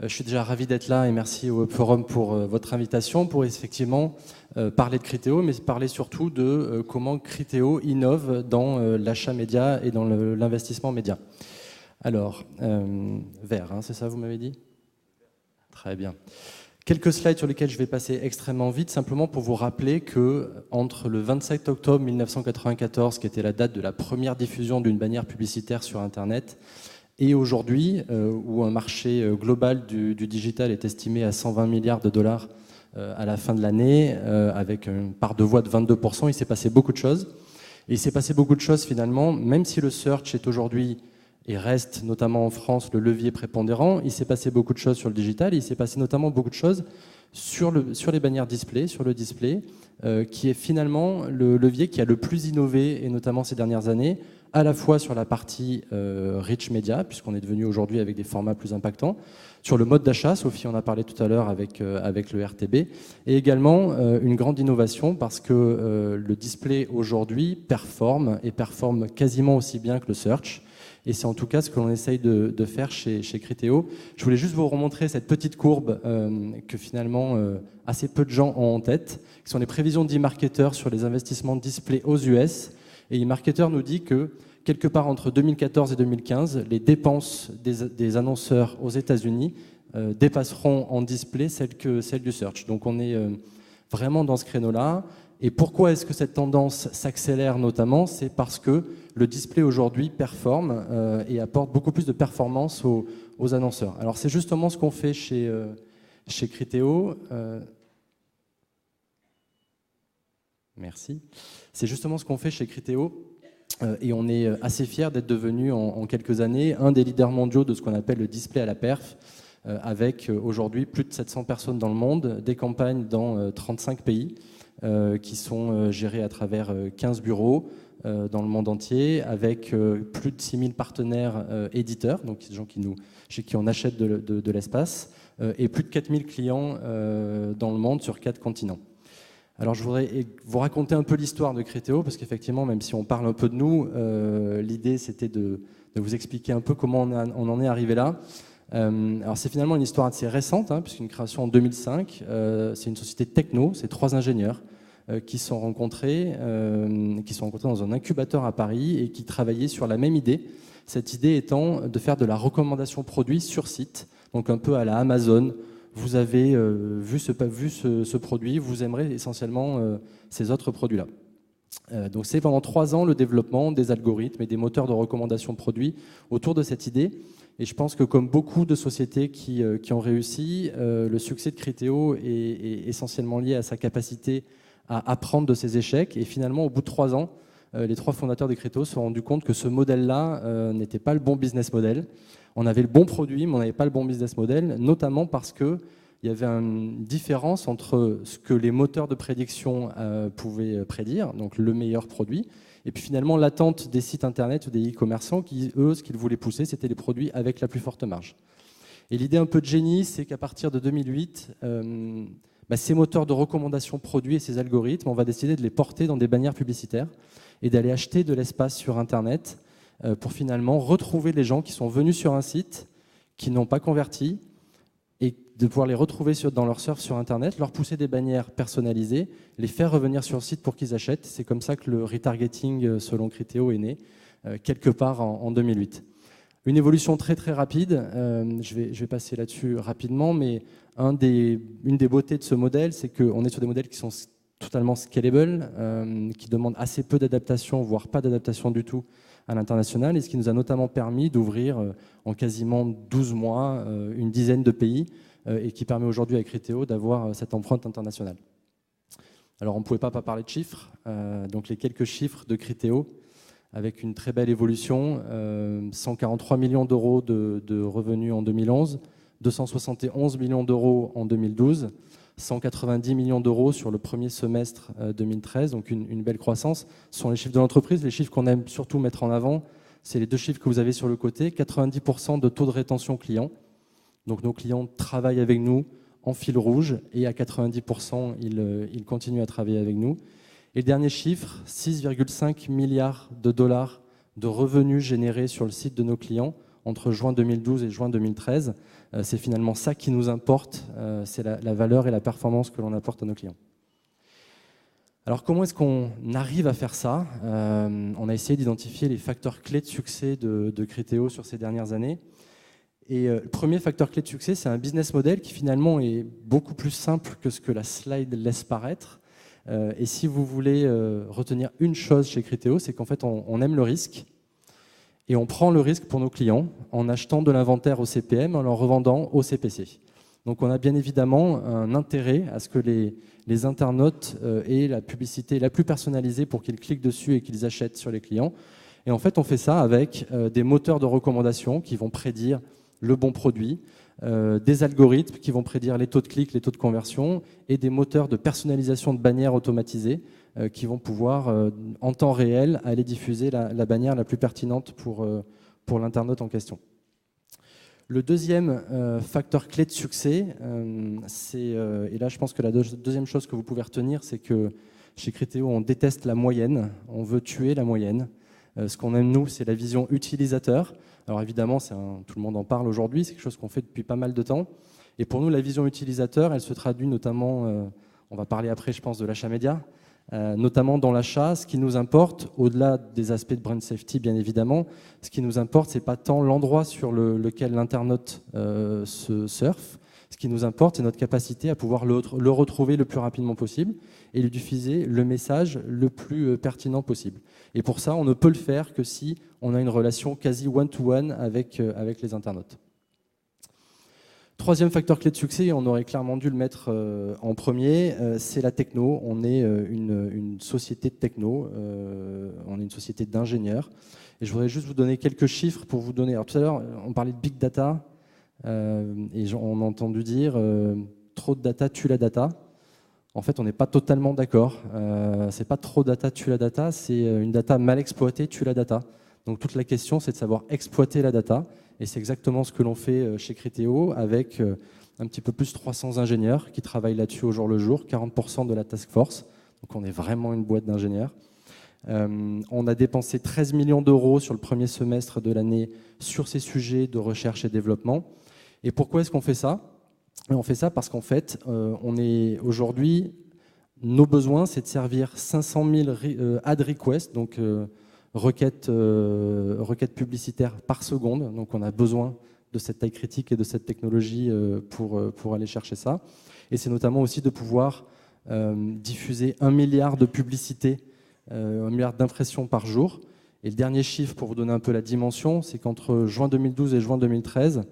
Je suis déjà ravi d'être là et merci au Web Forum pour votre invitation pour effectivement parler de Criteo, mais parler surtout de comment Criteo innove dans l'achat média et dans l'investissement média. Alors, vert, hein, c'est ça vous m'avez dit? Très bien. Quelques slides sur lesquels je vais passer extrêmement vite, simplement pour vous rappeler que entre le 27 octobre 1994, qui était la date de la première diffusion d'une bannière publicitaire sur Internet, et aujourd'hui, où un marché global du digital est estimé à 120 milliards de dollars à la fin de l'année, avec une part de voix de 22%, il s'est passé beaucoup de choses. Et il s'est passé beaucoup de choses finalement, même si le search est aujourd'hui et reste notamment en France le levier prépondérant, il s'est passé beaucoup de choses sur le digital, il s'est passé notamment beaucoup de choses sur les bannières display, sur le display, qui est finalement le levier qui a le plus innové, et notamment ces dernières années, à la fois sur la partie rich media, puisqu'on est devenu aujourd'hui avec des formats plus impactants, sur le mode d'achat, Sophie en a parlé tout à l'heure avec le RTB, et également une grande innovation parce que le display aujourd'hui performe quasiment aussi bien que le search. Et c'est en tout cas ce que l'on essaye de faire chez Criteo. Je voulais juste vous remontrer cette petite courbe que finalement assez peu de gens ont en tête, qui sont les prévisions d'e-marketeurs sur les investissements de display aux US. Et e-marketer nous dit que quelque part entre 2014 et 2015, les dépenses des annonceurs aux États-Unis dépasseront en display celles du search. Donc on est vraiment dans ce créneau-là. Et pourquoi est-ce que cette tendance s'accélère notamment? C'est parce que le display aujourd'hui performe et apporte beaucoup plus de performance aux annonceurs. Alors c'est justement ce qu'on fait chez Criteo. Merci. C'est justement ce qu'on fait chez Criteo. Et on est assez fiers d'être devenu en quelques années un des leaders mondiaux de ce qu'on appelle le display à la perf, avec aujourd'hui plus de 700 personnes dans le monde, des campagnes dans 35 pays. Qui sont gérés à travers 15 bureaux dans le monde entier, avec plus de 6000 partenaires éditeurs, donc des gens chez qui on achète de l'espace, et plus de 4000 clients dans le monde sur 4 continents. Alors je voudrais vous raconter un peu l'histoire de Criteo, parce qu'effectivement, même si on parle un peu de nous, l'idée c'était de vous expliquer un peu comment on en est arrivé là. Alors c'est finalement une histoire assez récente, puisqu'une création en 2005, c'est une société techno, c'est 3 ingénieurs qui se sont rencontrés dans un incubateur à Paris et qui travaillaient sur la même idée. Cette idée étant de faire de la recommandation produit sur site, donc un peu à la Amazon. Vous avez vu ce produit, vous aimerez essentiellement ces autres produits-là. Donc c'est pendant 3 ans le développement des algorithmes et des moteurs de recommandation produits autour de cette idée. Et je pense que comme beaucoup de sociétés qui ont réussi, le succès de Criteo est essentiellement lié à sa capacité à apprendre de ses échecs. Et finalement, au bout de 3 ans, les 3 fondateurs de Criteo se sont rendus compte que ce modèle-là n'était pas le bon business model. On avait le bon produit, mais on n'avait pas le bon business model, notamment parce qu'il y avait une différence entre ce que les moteurs de prédiction pouvaient prédire, donc le meilleur produit, et puis finalement l'attente des sites internet ou des e-commerçants qui, eux, ce qu'ils voulaient pousser, c'était les produits avec la plus forte marge. Et l'idée un peu de génie, c'est qu'à partir de 2008, ces moteurs de recommandation produits et ces algorithmes, on va décider de les porter dans des bannières publicitaires et d'aller acheter de l'espace sur Internet pour finalement retrouver les gens qui sont venus sur un site, qui n'ont pas converti, et de pouvoir les retrouver dans leur surf sur Internet, leur pousser des bannières personnalisées, les faire revenir sur le site pour qu'ils achètent. C'est comme ça que le retargeting, selon Criteo, est né, quelque part en 2008. Une évolution très très rapide, je vais passer là-dessus rapidement, mais une des beautés de ce modèle, c'est qu'on est sur des modèles qui sont totalement scalable, qui demandent assez peu d'adaptation, voire pas d'adaptation du tout à l'international, et ce qui nous a notamment permis d'ouvrir en quasiment 12 mois une dizaine de pays, et qui permet aujourd'hui à Criteo d'avoir cette empreinte internationale. Alors on ne pouvait pas parler de chiffres, donc les quelques chiffres de Criteo, avec une très belle évolution, 143 millions d'euros de revenus en 2011, 271 millions d'euros en 2012, 190 millions d'euros sur le premier semestre 2013, donc une belle croissance. Ce sont les chiffres de l'entreprise. Les chiffres qu'on aime surtout mettre en avant, c'est les 2 chiffres que vous avez sur le côté, 90% de taux de rétention client. Donc nos clients travaillent avec nous en fil rouge et à 90%, ils continuent à travailler avec nous. Et le dernier chiffre, 6,5 milliards de dollars de revenus générés sur le site de nos clients entre juin 2012 et juin 2013. C'est finalement ça qui nous importe, c'est la valeur et la performance que l'on apporte à nos clients. Alors comment est-ce qu'on arrive à faire ça? On a essayé d'identifier les facteurs clés de succès de Criteo sur ces dernières années. Et le premier facteur clé de succès, c'est un business model qui finalement est beaucoup plus simple que ce que la slide laisse paraître. Et si vous voulez retenir une chose chez Criteo, c'est qu'en fait on aime le risque et on prend le risque pour nos clients en achetant de l'inventaire au CPM, en leur revendant au CPC. Donc on a bien évidemment un intérêt à ce que les internautes aient la publicité la plus personnalisée pour qu'ils cliquent dessus et qu'ils achètent sur les clients. Et en fait on fait ça avec des moteurs de recommandation qui vont prédire le bon produit, des algorithmes qui vont prédire les taux de clics, les taux de conversion, et des moteurs de personnalisation de bannières automatisées qui vont pouvoir, en temps réel, aller diffuser la bannière la plus pertinente pour l'internaute en question. Le deuxième facteur clé de succès, et là je pense que la deuxième chose que vous pouvez retenir, c'est que chez Criteo, on déteste la moyenne, on veut tuer la moyenne. Ce qu'on aime, nous, c'est la vision utilisateur. Alors évidemment, tout le monde en parle aujourd'hui, c'est quelque chose qu'on fait depuis pas mal de temps. Et pour nous, la vision utilisateur, elle se traduit notamment, on va parler après, je pense, de l'achat média, notamment dans l'achat. Ce qui nous importe, au-delà des aspects de brand safety, bien évidemment, ce qui nous importe, ce n'est pas tant l'endroit sur lequel l'internaute se surfe. Ce qui nous importe, c'est notre capacité à pouvoir le retrouver le plus rapidement possible et lui diffuser le message le plus pertinent possible. Et pour ça, on ne peut le faire que si on a une relation quasi one-to-one avec les internautes. Troisième facteur clé de succès, et on aurait clairement dû le mettre en premier, c'est la techno. On est une société de techno, on est une société d'ingénieurs. Et je voudrais juste vous donner quelques chiffres pour vous donner. Alors tout à l'heure, on parlait de big data, et on a entendu dire trop de data tue la data. En fait, on n'est pas totalement d'accord. C'est pas trop data tue la data, c'est une data mal exploitée tue la data. Donc toute la question, c'est de savoir exploiter la data. Et c'est exactement ce que l'on fait chez Criteo avec un petit peu plus de 300 ingénieurs qui travaillent là-dessus au jour le jour, 40% de la task force. Donc on est vraiment une boîte d'ingénieurs. On a dépensé 13 millions d'euros sur le premier semestre de l'année sur ces sujets de recherche et développement. Et pourquoi est-ce qu'on fait ça? On fait ça parce qu'en fait, on est aujourd'hui, nos besoins, c'est de servir 500 000 ad requests, donc requêtes publicitaires par seconde. Donc on a besoin de cette taille critique et de cette technologie pour aller chercher ça. Et c'est notamment aussi de pouvoir diffuser 1 milliard de publicités, 1 milliard d'impressions par jour. Et le dernier chiffre, pour vous donner un peu la dimension, c'est qu'entre juin 2012 et juin 2013,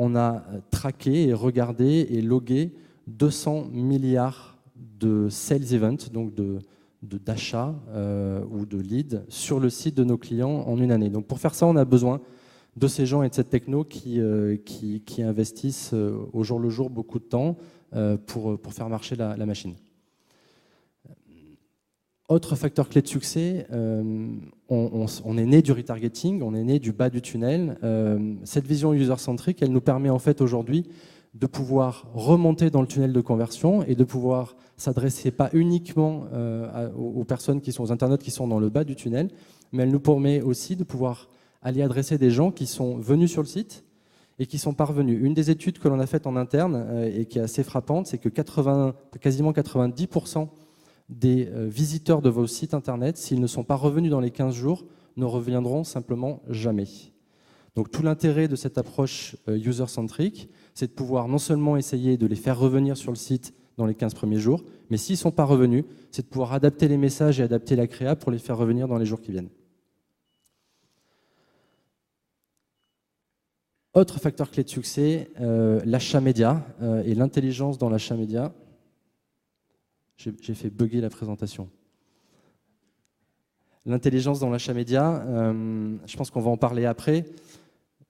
on a traqué et regardé et logué 200 milliards de sales events, donc d'achats ou de leads sur le site de nos clients en une année. Donc pour faire ça, on a besoin de ces gens et de cette techno qui investissent au jour le jour beaucoup de temps pour faire marcher la machine. Autre facteur clé de succès, on est né du retargeting, on est né du bas du tunnel. Cette vision user-centrique, elle nous permet en fait aujourd'hui de pouvoir remonter dans le tunnel de conversion et de pouvoir s'adresser pas uniquement aux personnes qui sont aux internautes qui sont dans le bas du tunnel, mais elle nous permet aussi de pouvoir aller adresser des gens qui sont venus sur le site et qui sont parvenus. Une des études que l'on a faites en interne et qui est assez frappante, c'est que quasiment 90% des visiteurs de vos sites internet, s'ils ne sont pas revenus dans les 15 jours, ne reviendront simplement jamais. Donc tout l'intérêt de cette approche user-centrique, c'est de pouvoir non seulement essayer de les faire revenir sur le site dans les 15 premiers jours, mais s'ils ne sont pas revenus, c'est de pouvoir adapter les messages et adapter la créa pour les faire revenir dans les jours qui viennent. Autre facteur clé de succès, l'achat média et l'intelligence dans l'achat média. J'ai fait bugger la présentation. L'intelligence dans l'achat média, je pense qu'on va en parler après.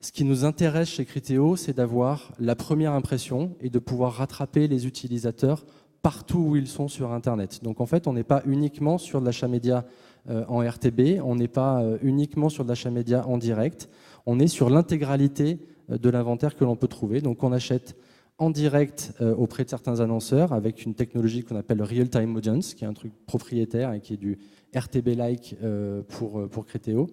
Ce qui nous intéresse chez Criteo, c'est d'avoir la première impression et de pouvoir rattraper les utilisateurs partout où ils sont sur Internet. Donc en fait, on n'est pas uniquement sur de l'achat média en RTB, on n'est pas uniquement sur de l'achat média en direct, on est sur l'intégralité de l'inventaire que l'on peut trouver. Donc on achète en direct auprès de certains annonceurs avec une technologie qu'on appelle Real-Time Audience, qui est un truc propriétaire et qui est du RTB-like pour Criteo.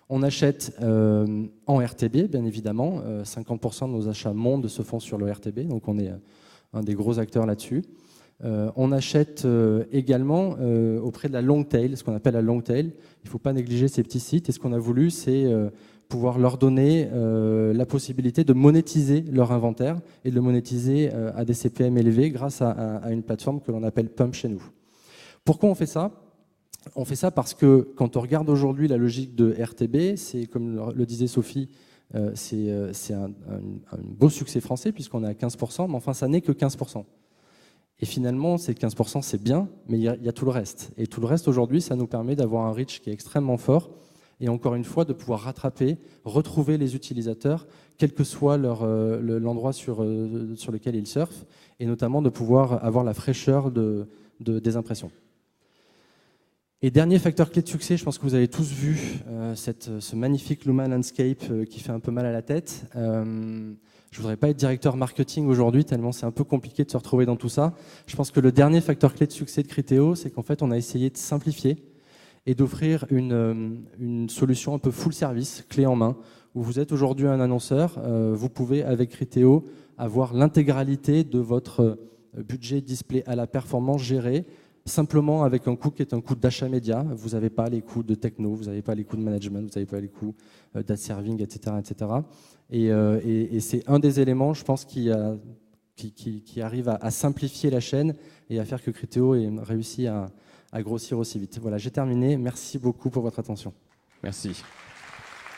On achète en RTB, bien évidemment. 50% de nos achats mondes se font sur le RTB, donc on est un des gros acteurs là-dessus. On achète également auprès de la long tail, ce qu'on appelle la long tail. Il ne faut pas négliger ces petits sites. Et ce qu'on a voulu, c'est pouvoir leur donner la possibilité de monétiser leur inventaire et de le monétiser à des CPM élevés grâce à une plateforme que l'on appelle Pump chez nous. Pourquoi on fait ça ? On fait ça parce que quand on regarde aujourd'hui la logique de RTB, c'est comme le disait Sophie, c'est un beau succès français puisqu'on est à 15%, mais enfin ça n'est que 15%. Et finalement, ces 15%, c'est bien, mais il y a tout le reste. Et tout le reste aujourd'hui, ça nous permet d'avoir un reach qui est extrêmement fort et encore une fois de pouvoir rattraper, retrouver les utilisateurs, quel que soit l'endroit sur lequel ils surfent, et notamment de pouvoir avoir la fraîcheur des impressions. Et dernier facteur clé de succès, je pense que vous avez tous vu ce magnifique Luma Landscape qui fait un peu mal à la tête. Je ne voudrais pas être directeur marketing aujourd'hui, tellement c'est un peu compliqué de se retrouver dans tout ça. Je pense que le dernier facteur clé de succès de Criteo, c'est qu'en fait, on a essayé de simplifier et d'offrir une solution un peu full service, clé en main, où vous êtes aujourd'hui un annonceur, vous pouvez, avec Criteo, avoir l'intégralité de votre budget display à la performance géré, simplement avec un coût qui est un coût d'achat média. Vous n'avez pas les coûts de techno, vous n'avez pas les coûts de management, vous n'avez pas les coûts d'ad serving, etc. etc. Et c'est un des éléments, je pense, qui arrive à simplifier la chaîne et à faire que Criteo ait réussi à grossir aussi vite. Voilà, j'ai terminé. Merci beaucoup pour votre attention. Merci.